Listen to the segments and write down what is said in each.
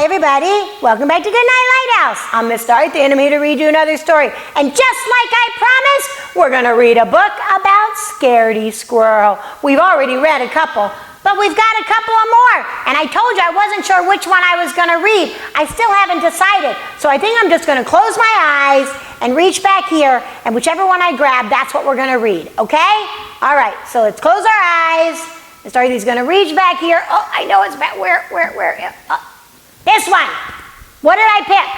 Hi, everybody. Welcome back to Goodnight Lighthouse. I'm Miss Dorothy, and I'm here to read you another story. And just like I promised, we're going to read a book about Scaredy Squirrel. We've already read a couple, but we've got a couple of more. And I told you I wasn't sure which one I was going to read. I still haven't decided. So I think I'm just going to close my eyes and reach back here, and whichever one I grab, that's what we're going to read, okay? All right, so let's close our eyes. Miss Dorothy's going to reach back here. Oh, I know it's back. Where? This one. What did I pick?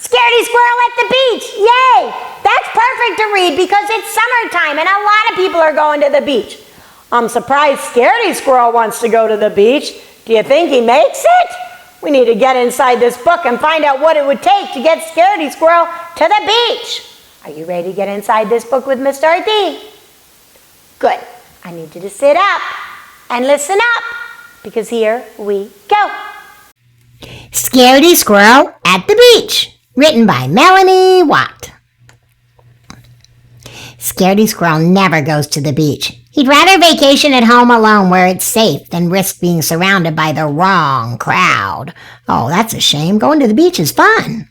Scaredy Squirrel at the beach. Yay! That's perfect to read because it's summertime and a lot of people are going to the beach. I'm surprised Scaredy Squirrel wants to go to the beach. Do you think he makes it? We need to get inside this book and find out what it would take to get Scaredy Squirrel to the beach. Are you ready to get inside this book with Miss Dorothy? Good. I need you to sit up and listen up, because here we go. Scaredy Squirrel at the Beach, written by Melanie Watt. Scaredy Squirrel never goes to the beach. He'd rather vacation at home alone where it's safe than risk being surrounded by the wrong crowd. Oh, that's a shame. Going to the beach is fun.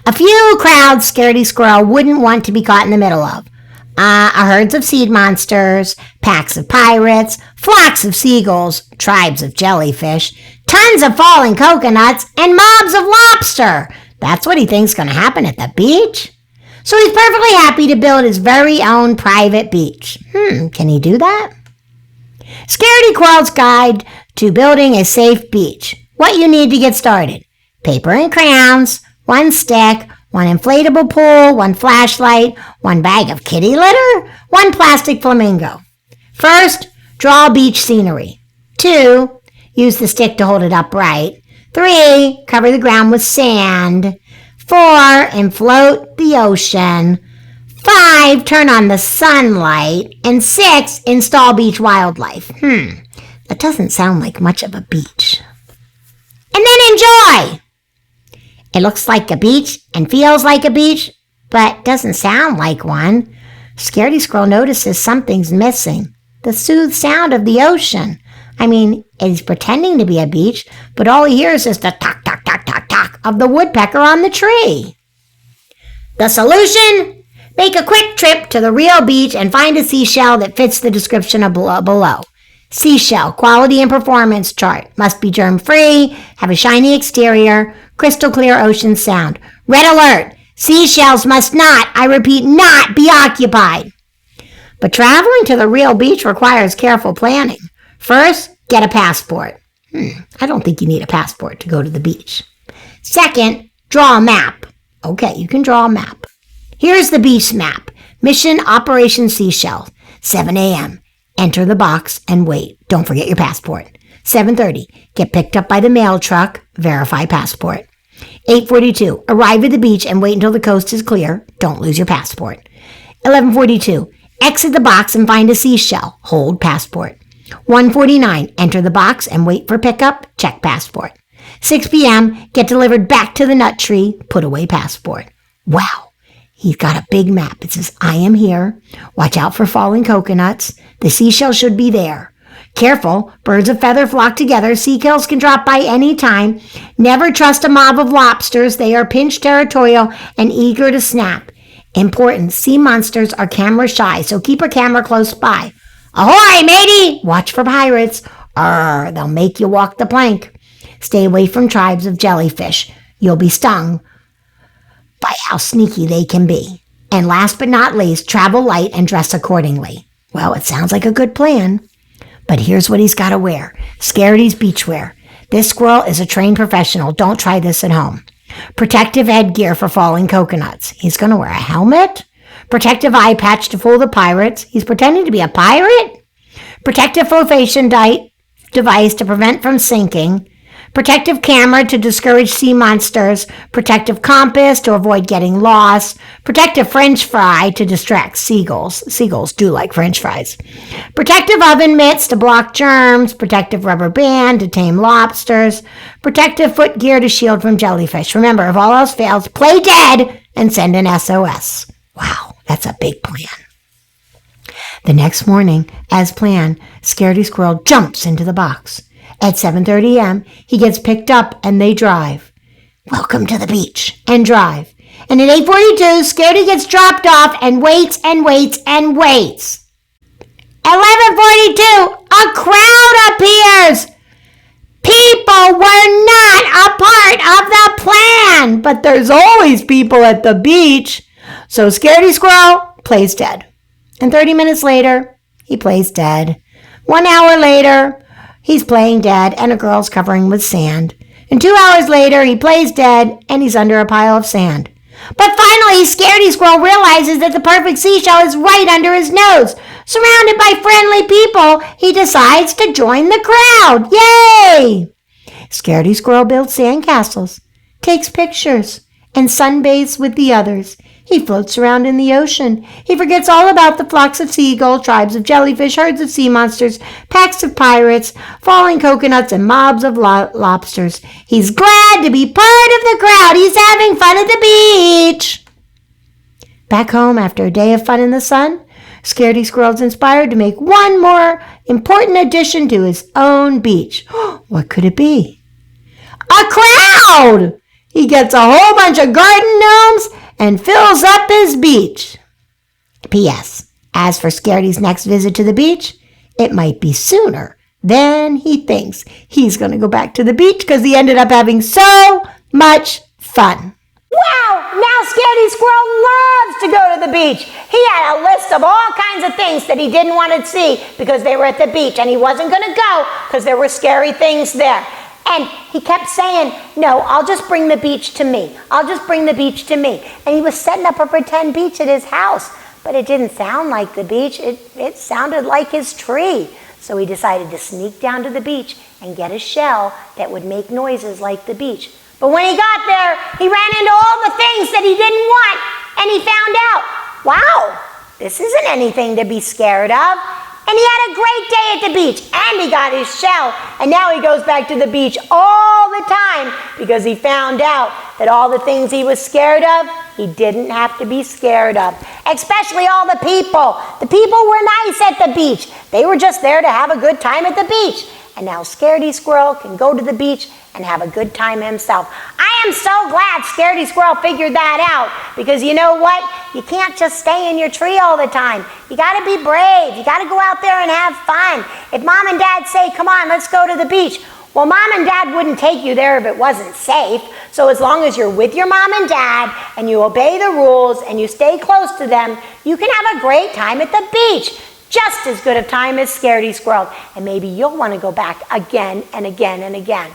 A few crowds Scaredy Squirrel wouldn't want to be caught in the middle of. Herds of sea monsters, packs of pirates, flocks of seagulls, tribes of jellyfish, tons of falling coconuts, and mobs of lobster. That's what he thinks going to happen at the beach. So he's perfectly happy to build his very own private beach. Can he do that? Scaredy Squirrel's Guide to Building a Safe Beach. What you need to get started. Paper and crayons, one stick, one inflatable pool, one flashlight, one bag of kitty litter, one plastic flamingo. First, draw beach scenery. 2, use the stick to hold it upright. 3, cover the ground with sand. 4, inflate the ocean. 5, turn on the sunlight. And 6, install beach wildlife. That doesn't sound like much of a beach. And then enjoy! It looks like a beach and feels like a beach, but doesn't sound like one. Scaredy Squirrel notices something's missing. The soothed sound of the ocean. I mean, he's pretending to be a beach, but all he hears is the tock, tock, tock, tock, tock of the woodpecker on the tree. The solution? Make a quick trip to the real beach and find a seashell that fits the description below. Seashell, quality and performance chart. Must be germ-free, have a shiny exterior, crystal clear ocean sound. Red alert! Seashells must not, I repeat, not be occupied. But traveling to the real beach requires careful planning. First, get a passport. I don't think you need a passport to go to the beach. Second, draw a map. Okay, you can draw a map. Here's the beach map. Mission Operation Seashell. 7 a.m. Enter the box and wait. Don't forget your passport. 7:30. Get picked up by the mail truck. Verify passport. 8:42. Arrive at the beach and wait until the coast is clear. Don't lose your passport. 11:42. Exit the box and find a seashell. Hold passport. 1:49. Enter the box and wait for pickup. Check passport. 6 p.m. Get delivered back to the nut tree. Put away passport. Wow. He's got a big map. It says, I am here. Watch out for falling coconuts. The seashell should be there. Careful, birds of feather flock together. Seagulls can drop by any time. Never trust a mob of lobsters. They are pinch territorial and eager to snap. Important, sea monsters are camera shy, so keep a camera close by. Ahoy, matey! Watch for pirates. They'll make you walk the plank. Stay away from tribes of jellyfish. You'll be stung by how sneaky they can be. And last but not least, travel light and dress accordingly. Well, it sounds like a good plan. But here's what he's got to wear. Scaredy's beachwear. This squirrel is a trained professional. Don't try this at home. Protective headgear for falling coconuts. He's going to wear a helmet. Protective eye patch to fool the pirates. He's pretending to be a pirate. Protective flotation device to prevent from sinking. Protective camera to discourage sea monsters. Protective compass to avoid getting lost. Protective French fry to distract seagulls. Seagulls do like French fries. Protective oven mitts to block germs. Protective rubber band to tame lobsters. Protective foot gear to shield from jellyfish. Remember, if all else fails, play dead and send an SOS. Wow, that's a big plan. The next morning, as planned, Scaredy Squirrel jumps into the box. At 7:30 a.m., he gets picked up and they drive. Welcome to the beach, and drive. And at 8:42, Scaredy gets dropped off and waits and waits and waits. 11:42, a crowd appears. People were not a part of the plan, but there's always people at the beach. So Scaredy Squirrel plays dead. And 30 minutes later, he plays dead. 1 hour later, he's playing dead and a girl's covering with sand. And 2 hours later, he plays dead and he's under a pile of sand. But finally, Scaredy Squirrel realizes that the perfect seashell is right under his nose. Surrounded by friendly people, he decides to join the crowd. Yay! Scaredy Squirrel builds sandcastles, takes pictures, and sunbathes with the others. He floats around in the ocean. He forgets all about the flocks of seagulls, tribes of jellyfish, herds of sea monsters, packs of pirates, falling coconuts, and mobs of lobsters. He's glad to be part of the crowd. He's having fun at the beach. Back home after a day of fun in the sun, Scaredy Squirrel's inspired to make one more important addition to his own beach. What could it be? A crowd! He gets a whole bunch of garden gnomes and fills up his beach. P.S. As for Scaredy's next visit to the beach, it might be sooner than he thinks. He's going to go back to the beach because he ended up having so much fun. Wow! Now Scaredy Squirrel loves to go to the beach. He had a list of all kinds of things that he didn't want to see because they were at the beach, and he wasn't going to go because there were scary things there. And he kept saying, no, I'll just bring the beach to me. I'll just bring the beach to me. And he was setting up a pretend beach at his house, but it didn't sound like the beach. It sounded like his tree. So he decided to sneak down to the beach and get a shell that would make noises like the beach. But when he got there, he ran into all the things that he didn't want, and he found out, wow, this isn't anything to be scared of. And he had a great day at the beach, and he got his shell, and now he goes back to the beach all the time because he found out that all the things he was scared of, he didn't have to be scared of, especially all the people. The people were nice at the beach. They were just there to have a good time at the beach. And now Scaredy Squirrel can go to the beach and have a good time himself. I am so glad Scaredy Squirrel figured that out, because you know what? You can't just stay in your tree all the time. You got to be brave. You got to go out there and have fun. If Mom and Dad say, come on, let's go to the beach, well, Mom and Dad wouldn't take you there if it wasn't safe. So as long as you're with your Mom and Dad and you obey the rules and you stay close to them, you can have a great time at the beach. Just as good a time as Scaredy Squirrel. And maybe you'll want to go back again and again and again.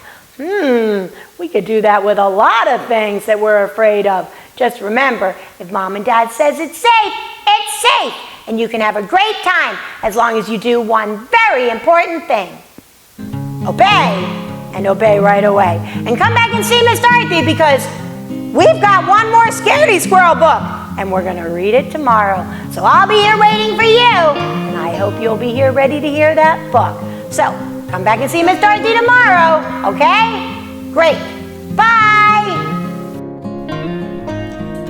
We could do that with a lot of things that we're afraid of. Just remember, if Mom and Dad says it's safe, it's safe. And you can have a great time as long as you do one very important thing. Obey, and obey right away. And come back and see Miss Dorothy, because we've got one more Scaredy Squirrel book, and we're going to read it tomorrow. So I'll be here waiting for you, and I hope you'll be here ready to hear that book. So come back and see Miss Dorothy tomorrow, okay? Great. Bye!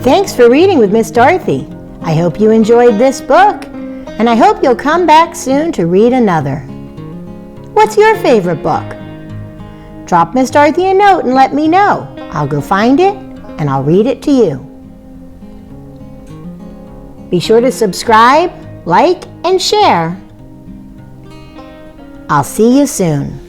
Thanks for reading with Miss Dorothy. I hope you enjoyed this book, and I hope you'll come back soon to read another. What's your favorite book? Drop Miss Dorothy a note and let me know. I'll go find it, and I'll read it to you. Be sure to subscribe, like, and share. I'll see you soon.